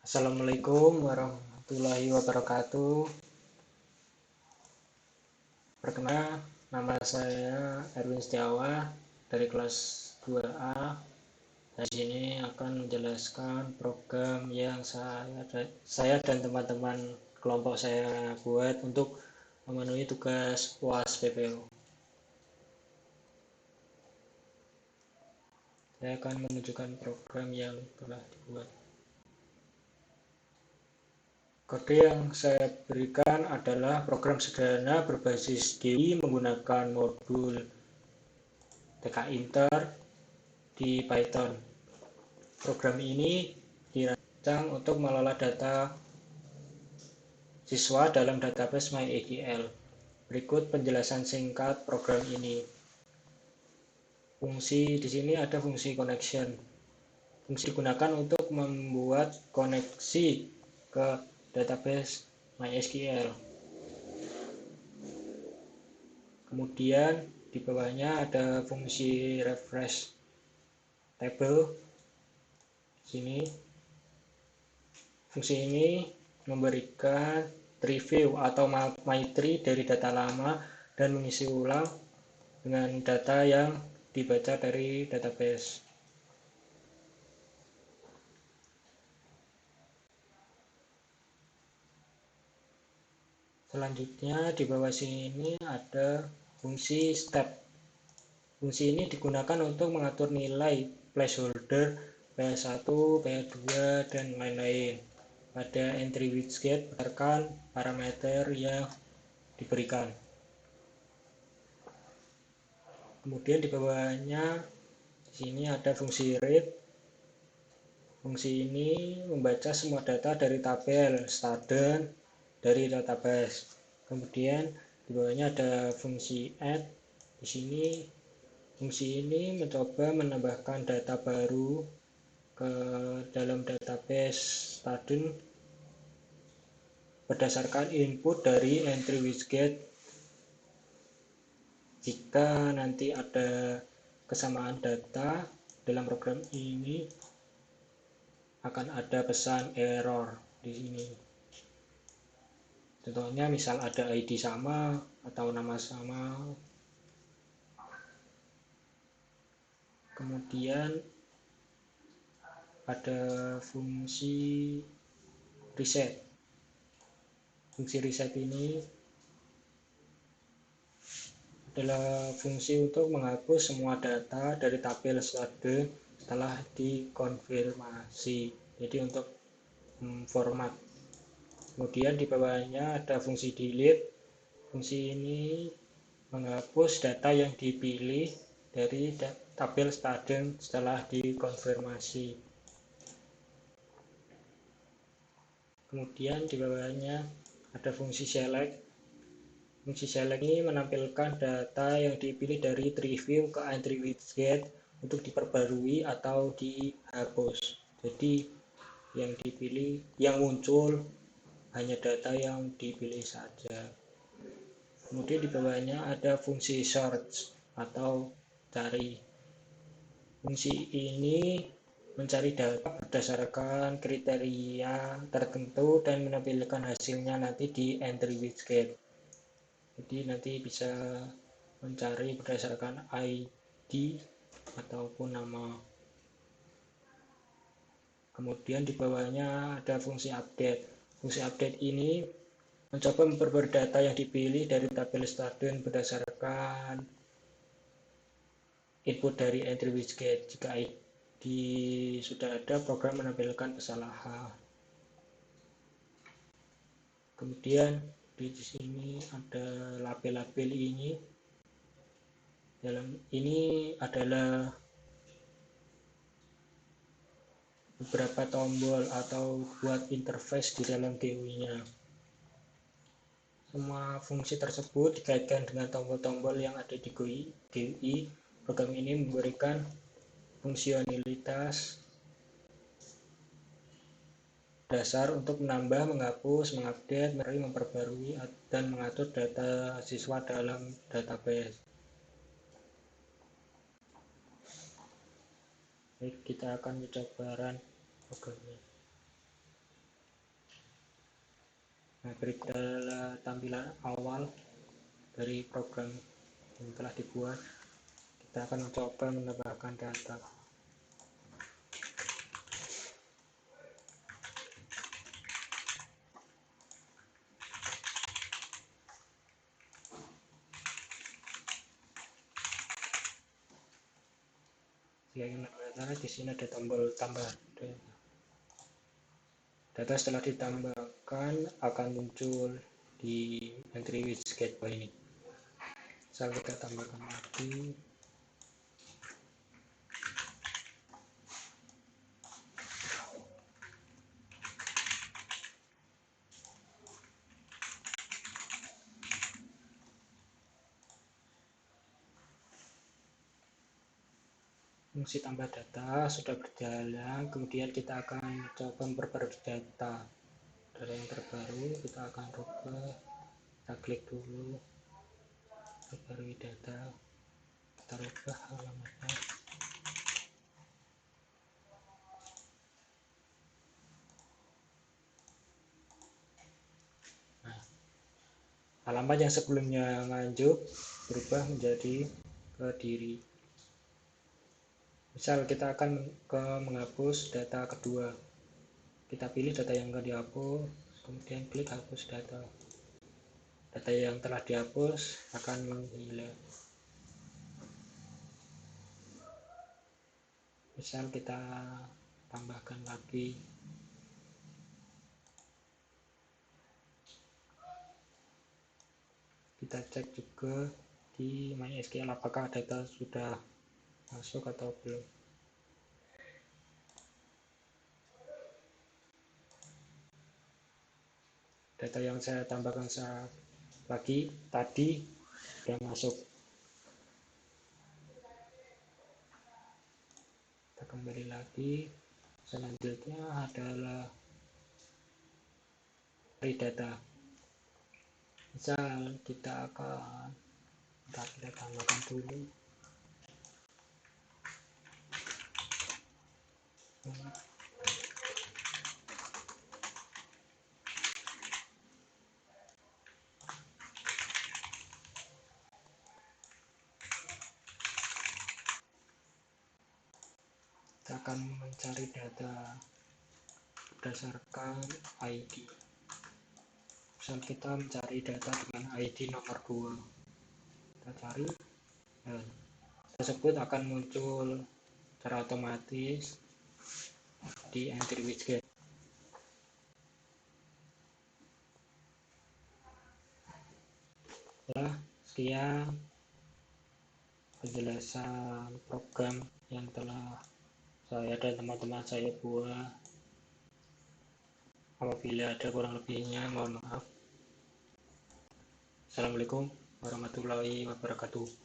Assalamualaikum warahmatullahi wabarakatuh. Perkenalkan, nama saya Erwin Setiawan dari kelas 2A. Di sini akan menjelaskan program yang saya dan teman-teman kelompok saya buat untuk memenuhi tugas UAS PPO. Saya akan menunjukkan program yang telah dibuat. Kode yang saya berikan adalah program sederhana berbasis GUI menggunakan modul TK-Inter di Python. Program ini dirancang untuk mengelola data siswa dalam database MySQL. Berikut penjelasan singkat program ini. Fungsi di sini ada fungsi connection. Fungsi digunakan untuk membuat koneksi ke database MySQL. Kemudian di bawahnya ada fungsi refresh table. Sini fungsi ini memberikan review atau my-tree dari data lama dan mengisi ulang dengan data yang dibaca dari database. Selanjutnya di bawah sini ada fungsi step. Fungsi ini digunakan untuk mengatur nilai placeholder PH1, PH2, dan lain-lain. Pada entry widget berdasarkan parameter yang diberikan. Kemudian di bawahnya di sini ada fungsi read. Fungsi ini membaca semua data dari tabel student dari database. Kemudian di bawahnya ada fungsi add. Di sini fungsi ini mencoba menambahkan data baru ke dalam database student berdasarkan input dari entry widget. Jika nanti ada kesamaan data dalam program ini, akan ada pesan error di sini. Contohnya misal ada ID sama atau nama sama. Kemudian ada fungsi reset. Fungsi reset ini adalah fungsi untuk menghapus semua data dari tabel student setelah dikonfirmasi. Jadi untuk format. Kemudian di bawahnya ada fungsi delete. Fungsi ini menghapus data yang dipilih dari tabel student setelah dikonfirmasi. Kemudian di bawahnya ada fungsi select. Fungsi select ini menampilkan data yang dipilih dari preview ke entry widget untuk diperbarui atau dihapus. Jadi yang dipilih, yang muncul hanya data yang dipilih saja. Kemudian di bawahnya ada fungsi search atau cari. Fungsi ini mencari data berdasarkan kriteria tertentu dan menampilkan hasilnya nanti di entry widget. Jadi nanti bisa mencari berdasarkan ID ataupun nama. Kemudian di bawahnya ada fungsi update. Fungsi update ini mencoba memperbarui data yang dipilih dari tabel student berdasarkan input dari entry widget. Jika ID sudah ada, program menampilkan kesalahan. Kemudian di sini ada label-label ini. Ini adalah beberapa tombol atau buat interface di dalam GUI-nya. Semua fungsi tersebut dikaitkan dengan tombol-tombol yang ada di GUI. Program ini memberikan fungsionalitas dasar untuk menambah, menghapus, mengupdate, memperbarui, dan mengatur data siswa dalam database. Baik, kita akan mencoba run programnya. Nah, berikut adalah tampilan awal dari program yang telah dibuat. Kita akan mencoba menambahkan data. Jika ingin menambah data, di sini ada tombol tambah data. Setelah ditambahkan akan muncul di entry widget ini. Misal kita tambahkan lagi. Fungsi tambah data sudah berjalan, kemudian kita akan coba memperbarui data. Dari yang terbaru kita akan rubah, kita klik dulu perbarui data, kita rubah alamatnya. Nah, alamat yang sebelumnya Nganjuk berubah menjadi Kediri. Misal kita akan menghapus data kedua, kita pilih data yang akan dihapus, kemudian klik hapus data. Data yang telah dihapus akan menghilang. Misal kita tambahkan lagi, kita cek juga di MySQL apakah data sudah masuk atau belum. Data yang saya tambahkan saat tadi sudah masuk. Kita kembali lagi. Selanjutnya adalah data. Misal kita akan kita tambahkan dulu. Kita akan mencari data berdasarkan ID. Misal kita mencari data dengan ID nomor 2, kita cari, tersebut akan muncul secara otomatis di entry widget. Sekian penjelasan program yang telah saya dan teman-teman saya buat. Apabila ada kurang lebihnya mohon maaf. Assalamualaikum warahmatullahi wabarakatuh.